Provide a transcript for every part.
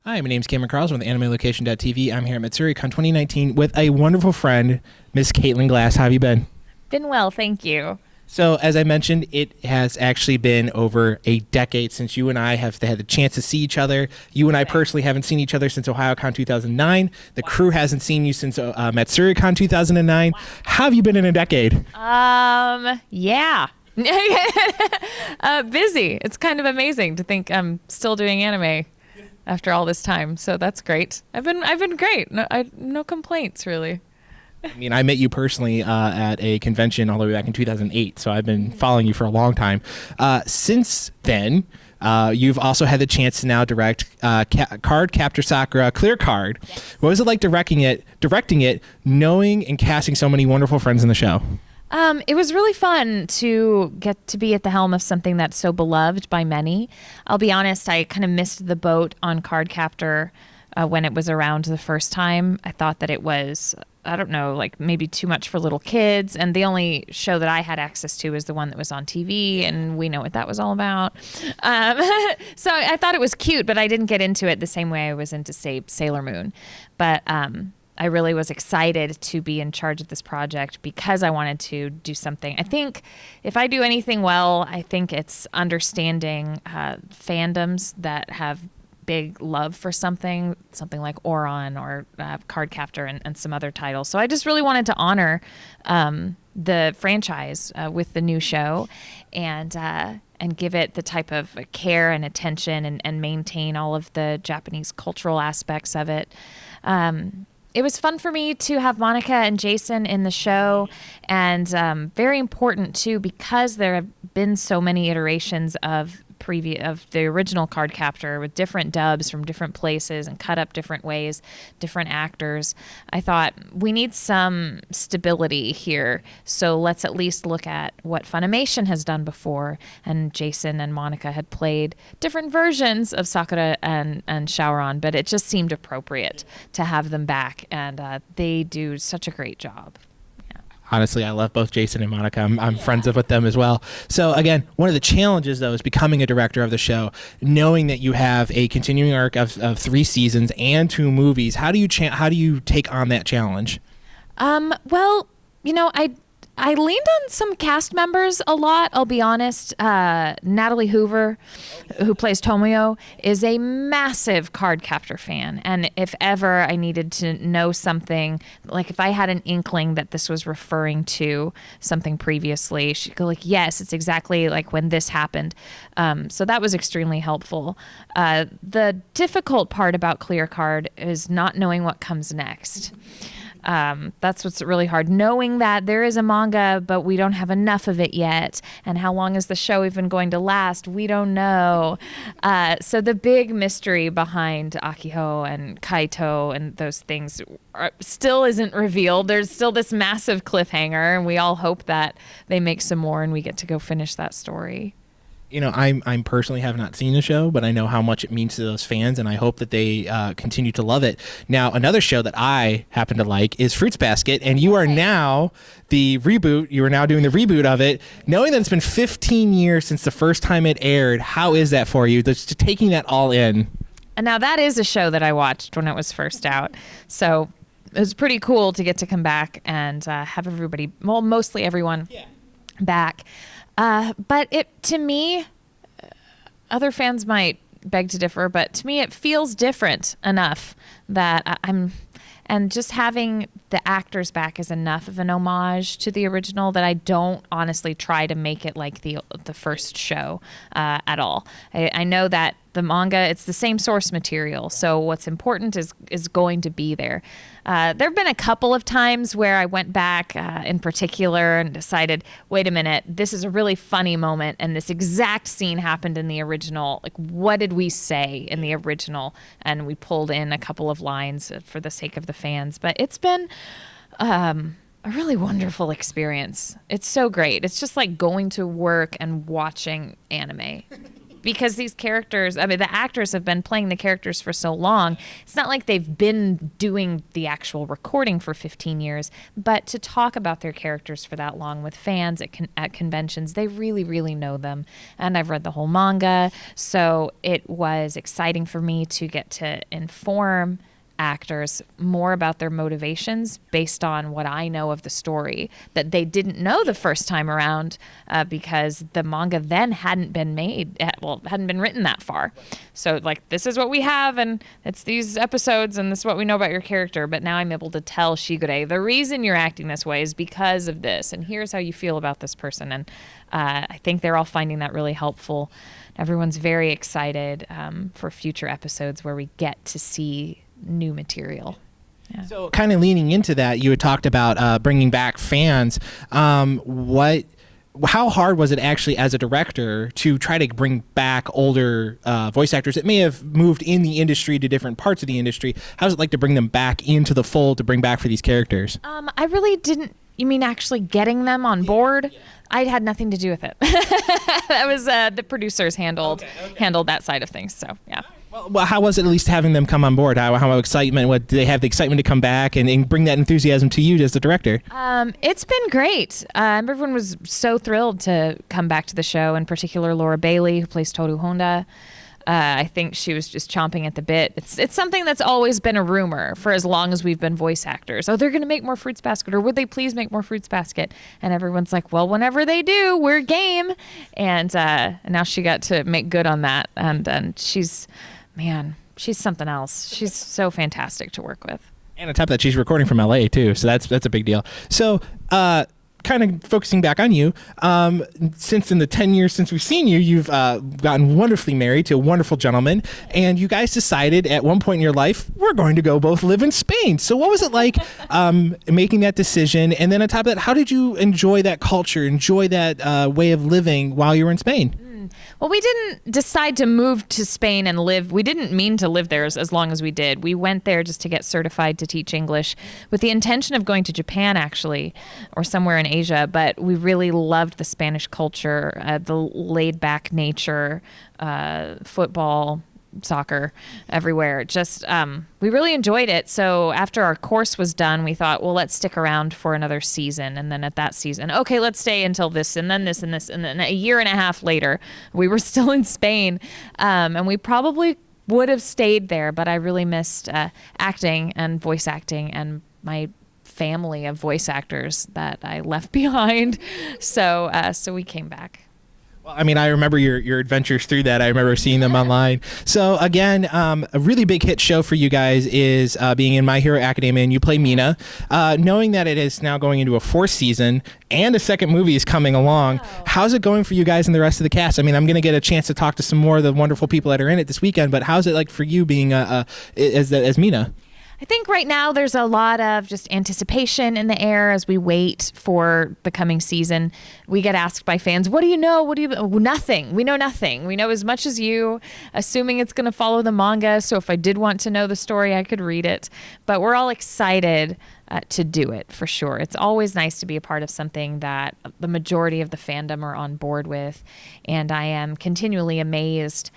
Hi, my name's Cameron Carlson with AnimeLocation.tv. I'm here at Matsuricon 2019 with a wonderful friend, Miss Caitlin Glass. How have you been? Been well, thank you. So, as I mentioned, it has actually been over a decade since you and I have had the chance to see each other. You and I personally haven't seen each other since OhioCon 2009. The crew hasn't seen you since Matsuricon 2009. How have you been in a decade? Yeah. Busy. It's kind of amazing to think I'm still doing anime after all this time. So that's great. I've been great. No complaints really. I mean, I met you personally at a convention all the way back in 2008, so I've been following you for a long time. Since then, you've also had the chance to now direct Cardcaptor Sakura Clear Card. What was it like directing it, knowing and casting so many wonderful friends in the show? It was really fun to get to be at the helm of something that's so beloved by many. I'll be honest, I kind of missed the boat on Cardcaptor when it was around the first time. I thought that it was, I don't know, like maybe too much for little kids. And the only show that I had access to was the one that was on TV, and we know what that was all about. So I thought it was cute, but I didn't get into it the same way I was into, say, Sailor Moon. But I really was excited to be in charge of this project because I wanted to do something. I think if I do anything well, I think it's understanding fandoms that have big love for something like Oron or Cardcaptor and some other titles. So I just really wanted to honor the franchise with the new show and give it the type of care and attention and maintain all of the Japanese cultural aspects of it. It was fun for me to have Monica and Jason in the show, and very important too because there have been so many iterations of the original Cardcaptor with different dubs from different places and cut up different ways, different actors. I thought we need some stability here, so let's at least look at what Funimation has done before. And Jason and Monica had played different versions of Sakura and Shaoran, but it just seemed appropriate to have them back, and they do such a great job. Honestly, I love both Jason and Monica. I'm friends with them as well. So again, one of the challenges, though, is becoming a director of the show, knowing that you have a continuing arc of 3 seasons and 2 movies. How do you take on that challenge? Well, I leaned on some cast members a lot, I'll be honest. Natalie Hoover, who plays Tomoyo, is a massive Cardcaptor fan. And if ever I needed to know something, like if I had an inkling that this was referring to something previously, she'd go like, yes, it's exactly like when this happened. So that was extremely helpful. The difficult part about Clear Card is not knowing what comes next. That's what's really hard. Knowing that there is a manga, but we don't have enough of it yet. And how long is the show even going to last? We don't know. So the big mystery behind Akiho and Kaito and those things still isn't revealed. There's still this massive cliffhanger, and we all hope that they make some more and we get to go finish that story. I'm personally have not seen the show, but I know how much it means to those fans, and I hope that they continue to love it. Now, another show that I happen to like is Fruits Basket, and you are now the reboot. You are now doing the reboot of it. Knowing that it's been 15 years since the first time it aired, how is that for you? Just taking that all in. And now that is a show that I watched when it was first out, so it was pretty cool to get to come back and have everybody, well, mostly everyone, back. But to me, other fans might beg to differ, but to me it feels different enough that and just having the actors back is enough of an homage to the original that I don't honestly try to make it like the first show at all. I know that the manga, it's the same source material, so what's important is going to be there. There have been a couple of times where I went back in particular and decided, wait a minute, this is a really funny moment, and this exact scene happened in the original. Like, what did we say in the original? And we pulled in a couple of lines for the sake of the fans. But it's been a really wonderful experience. It's so great. It's just like going to work and watching anime. because these characters, I mean, the actors have been playing the characters for so long. It's not like they've been doing the actual recording for 15 years, but to talk about their characters for that long with fans at conventions, they really, really know them. And I've read the whole manga, so it was exciting for me to get to inform actors more about their motivations based on what I know of the story that they didn't know the first time around, because the manga then hadn't been written that far. So like, this is what we have, and it's these episodes, and this is what we know about your character. But now I'm able to tell Shigure, the reason you're acting this way is because of this, and here's how you feel about this person. And I think they're all finding that really helpful. Everyone's very excited for future episodes where we get to see new material. Yeah. So kind of leaning into that, you had talked about bringing back fans. How hard was it actually as a director to try to bring back older voice actors that may have moved in the industry to different parts of the industry? How's it like to bring them back into the fold to bring back for these characters? I really didn't. You mean actually getting them on board? Yeah. I had nothing to do with it. That was the producers handled that side of things. So yeah. Well, how was it at least having them come on board? How excitement? What do they have the excitement to come back and bring that enthusiasm to you as the director? It's been great. Everyone was so thrilled to come back to the show. In particular, Laura Bailey, who plays Toru Honda. I think she was just chomping at the bit. It's something that's always been a rumor for as long as we've been voice actors. Oh, they're going to make more Fruits Basket, or would they please make more Fruits Basket? And everyone's like, well, whenever they do, we're game. And now she got to make good on that. And she's something else. She's so fantastic to work with. And on top of that, she's recording from LA too, so that's a big deal. So, kind of focusing back on you, since in the 10 years since we've seen you, you've gotten wonderfully married to a wonderful gentleman, and you guys decided at one point in your life, we're going to go both live in Spain. So what was it like making that decision? And then on top of that, how did you enjoy that culture, enjoy that way of living while you were in Spain? Well, we didn't decide to move to Spain and live. We didn't mean to live there as long as we did. We went there just to get certified to teach English with the intention of going to Japan, actually, or somewhere in Asia. But we really loved the Spanish culture, the laid-back nature, football, soccer everywhere. Just we really enjoyed it. So after our course was done, we thought, well, let's stick around for another season. And then at that season, okay, let's stay until this, and then this, and this. And then a year and a half later, we were still in Spain. And we probably would have stayed there, but I really missed acting and voice acting and my family of voice actors that I left behind. So we came back. Well, I mean, I remember your adventures through that. I remember seeing them online. So again, a really big hit show for you guys is being in My Hero Academia, and you play Mina. Knowing that it is now going into a 4th season and a second movie is coming along, how's it going for you guys and the rest of the cast? I mean, I'm going to get a chance to talk to some more of the wonderful people that are in it this weekend, but how's it like for you being as Mina? I think right now there's a lot of just anticipation in the air as we wait for the coming season. We get asked by fans, what do you know? Nothing. We know nothing. We know as much as you, assuming it's going to follow the manga. So if I did want to know the story, I could read it. But we're all excited to do it for sure. It's always nice to be a part of something that the majority of the fandom are on board with. And I am continually amazed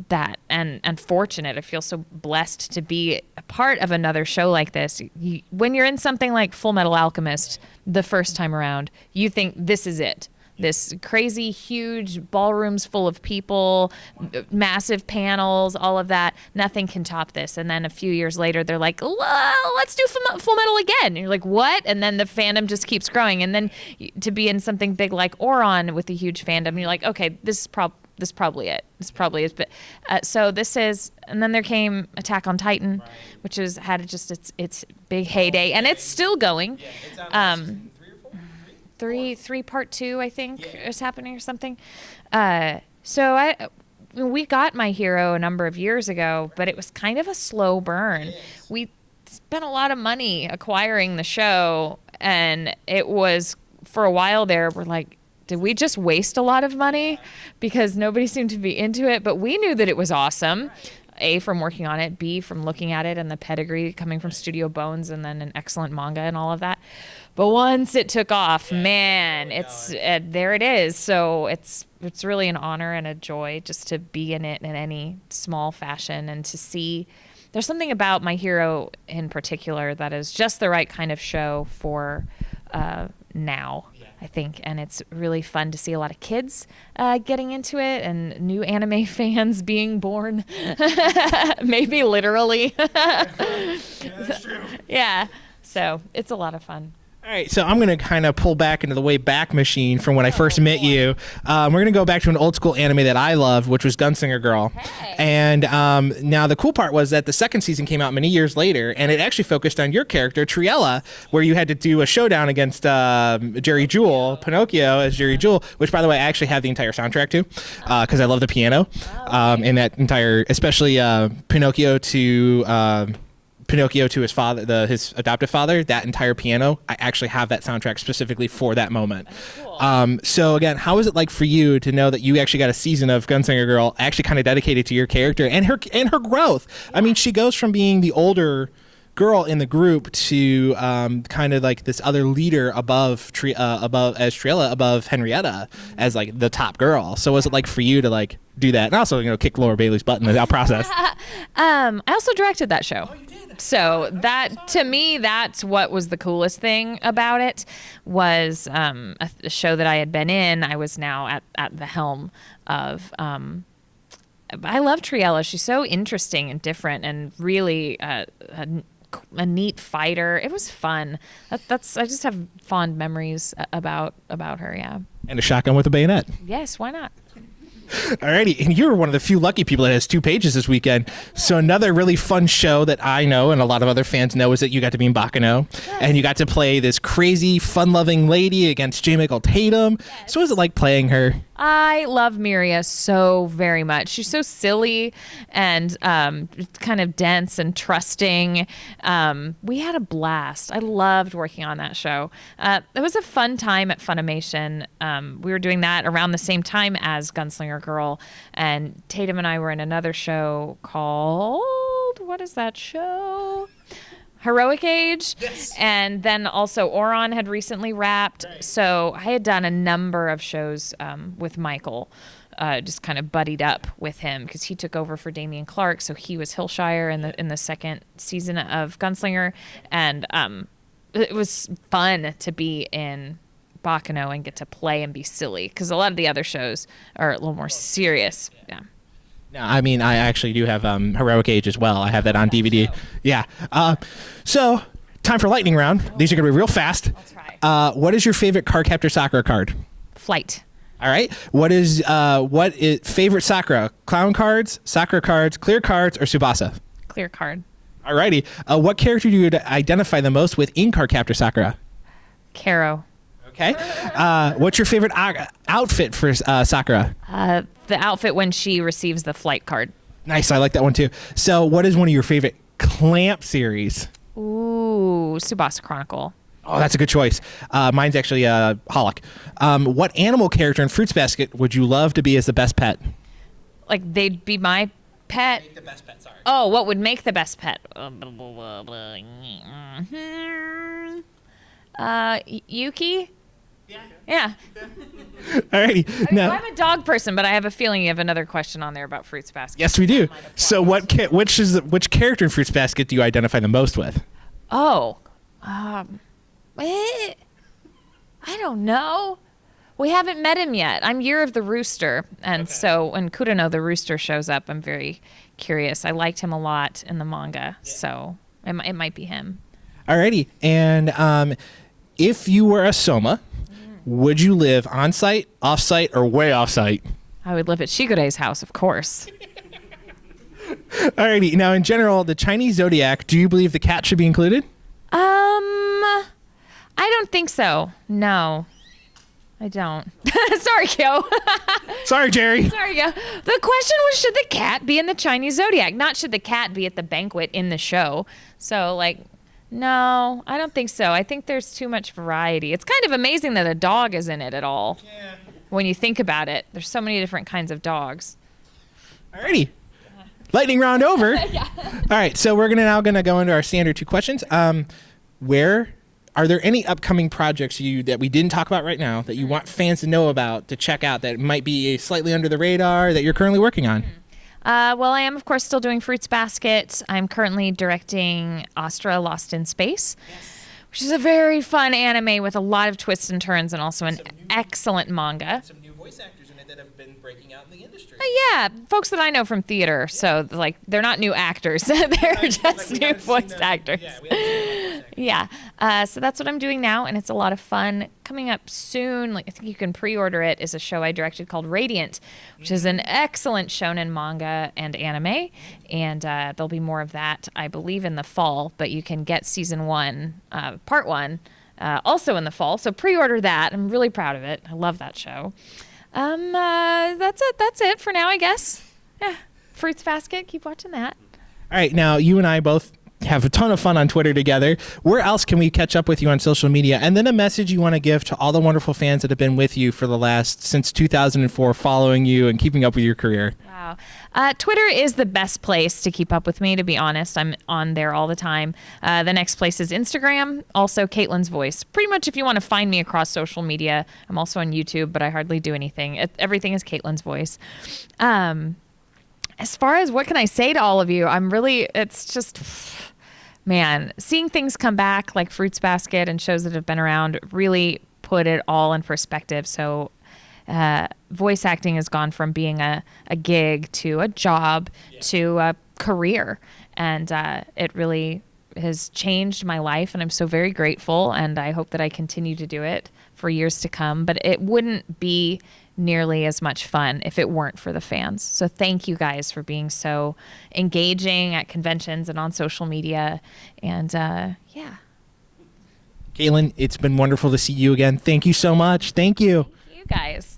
that and fortunate. I feel so blessed to be a part of another show like this. When you're in something like Full Metal Alchemist the first time around, you think this is it. This crazy, huge ballrooms full of people, massive panels, all of that. Nothing can top this. And then a few years later, they're like, well, let's do Full Metal again. And you're like, what? And then the fandom just keeps growing. And then to be in something big like Oron with a huge fandom, you're like, okay, this is probably it. This probably is. But so this is, and then there came Attack on Titan, which had just its big heyday, and it's still going. Three part 2, I think, is happening or something. So we got My Hero a number of years ago, but it was kind of a slow burn. We spent a lot of money acquiring the show, and it was, for a while there, we're like, did we just waste a lot of money? Because nobody seemed to be into it, but we knew that it was awesome. A, from working on it, B, from looking at it and the pedigree coming from Studio Bones and then an excellent manga and all of that. But once it took off, man, it's there it is. So it's really an honor and a joy just to be in it in any small fashion and to see. There's something about My Hero in particular that is just the right kind of show for now, I think. And it's really fun to see a lot of kids getting into it and new anime fans being born, maybe literally. Yeah, so it's a lot of fun. All right, so I'm going to kind of pull back into the way back machine from when I first met you. We're going to go back to an old school anime that I loved, which was Gunslinger Girl. Hey. And now the cool part was that the second season came out many years later, and it actually focused on your character, Triella, where you had to do a showdown against Jerry Jewell, Pinocchio as Jerry Jewell, which, by the way, I actually have the entire soundtrack to because I love the piano in that entire, especially Pinocchio to his father, his adoptive father, that entire piano. I actually have that soundtrack specifically for that moment. Cool. So again, how is it like for you to know that you actually got a season of Gunslinger Girl actually kind of dedicated to your character and her growth? Yeah. I mean, she goes from being the older girl in the group to kind of like this other leader above Triella, above Henrietta as like the top girl. So was it like for you to like do that and also kick Laura Bailey's butt in the process? I also directed that show. Oh, you did? So that to me, that's what was the coolest thing about it was a show that I had been in. I was now at the helm of. I love Triella. She's so interesting and different, and really a neat fighter. It was fun. I just have fond memories about her. Yeah. And a shotgun with a bayonet. Yes. Why not? Alrighty, and you were one of the few lucky people that has 2 pages this weekend. So another really fun show that I know and a lot of other fans know is that you got to be in Baccano, and you got to play this crazy, fun-loving lady against J. Michael Tatum. Yes. So what was it like playing her? I love Miria so very much. She's so silly and kind of dense and trusting. We had a blast. I loved working on that show. It was a fun time at Funimation. We were doing that around the same time as Gunslinger Girl, and Tatum and I were in another show called, what is that show? Heroic Age. Yes. And then also Oron had recently wrapped. Right. So I had done a number of shows with Michael, just kind of buddied up with him because he took over for Damian Clark. So he was Hillshire in the second season of Gunslinger. And it was fun to be in Baccano and get to play and be silly because a lot of the other shows are a little more serious. Yeah. No, I mean, I actually do have Heroic Age as well. I have that on DVD. Yeah. So, time for lightning round. These are going to be real fast. I'll try. What is your favorite Cardcaptor Sakura card? Flight. All right. What is favorite Sakura? Clown cards, Sakura cards, clear cards, or Tsubasa? Clear card. All righty. What character do you identify the most with in Cardcaptor Sakura? Caro. Okay. What's your favorite outfit for Sakura? The outfit when she receives the flight card. Nice. I like that one too. So what is one of your favorite Clamp series? Ooh, Tsubasa Chronicle. Oh, that's a good choice. Mine's actually Holic. What animal character in Fruits Basket would you love to be as the best pet? Like they'd be my pet? Make the best pet, sorry. Oh, what would make the best pet? Yuki? Yeah. Alrighty. Now, I'm a dog person, but I have a feeling you have another question on there about Fruits Basket. Yes, we do. So, which character in Fruits Basket do you identify the most with? Oh, I don't know. We haven't met him yet. I'm Year of the Rooster, and so when Kurano the Rooster shows up, I'm very curious. I liked him a lot in the manga, so it might be him. Alrighty. And if you were a Soma, would you live on site, off site, or way off site? I would live at Shigure's house, of course. Alrighty. Now, in general, the Chinese zodiac, do you believe the cat should be included? I don't think so. No, I don't. Sorry, Kyo. Sorry, Jerry. Sorry, Kyo. The question was, should the cat be in the Chinese zodiac? Not should the cat be at the banquet in the show. So, no, I don't think so. I think there's too much variety. It's kind of amazing that a dog is in it at all. Yeah. When you think about it, there's so many different kinds of dogs. Alrighty. Lightning round over. Yeah. All right, so we're now gonna go into our standard 2 questions. Where are there any upcoming projects that we didn't talk about right now that you want fans to know about, to check out, that might be slightly under the radar that you're currently working on? Well, I am, of course, still doing Fruits Basket. I'm currently directing Astra Lost in Space, which is a very fun anime with a lot of twists and turns and also an excellent manga. Some new voice actors in it that have been breaking out in the industry. Yeah, folks that I know from theater. So, like, they're not new actors. They're just new voice actors. Yeah. So that's what I'm doing now, and it's a lot of fun. Coming up soon, like I think you can pre-order it, is a show I directed called Radiant, which is an excellent shonen manga and anime. And there'll be more of that, I believe, in the fall. But you can get season 1, part 1, also in the fall. So pre-order that. I'm really proud of it. I love that show. That's it. That's it for now, I guess. Yeah. Fruits Basket. Keep watching that. All right. Now, you and I both have a ton of fun on Twitter together. Where else can we catch up with you on social media? And then a message you want to give to all the wonderful fans that have been with you for since 2004, following you and keeping up with your career. Wow. Twitter is the best place to keep up with me, to be honest. I'm on there all the time. The next place is Instagram, also Caitlin's Voice. Pretty much if you want to find me across social media, I'm also on YouTube, but I hardly do anything. Everything is Caitlin's Voice. As far as what can I say to all of you, it's just, man, seeing things come back like Fruits Basket and shows that have been around really put it all in perspective. So voice acting has gone from being a gig to a job to a career. And it really has changed my life, and I'm so very grateful, and I hope that I continue to do it for years to come. But it wouldn't be nearly as much fun if it weren't for the fans. So thank you guys for being so engaging at conventions and on social media. And yeah. Caitlin, it's been wonderful to see you again. Thank you so much. Thank you. Thank you guys.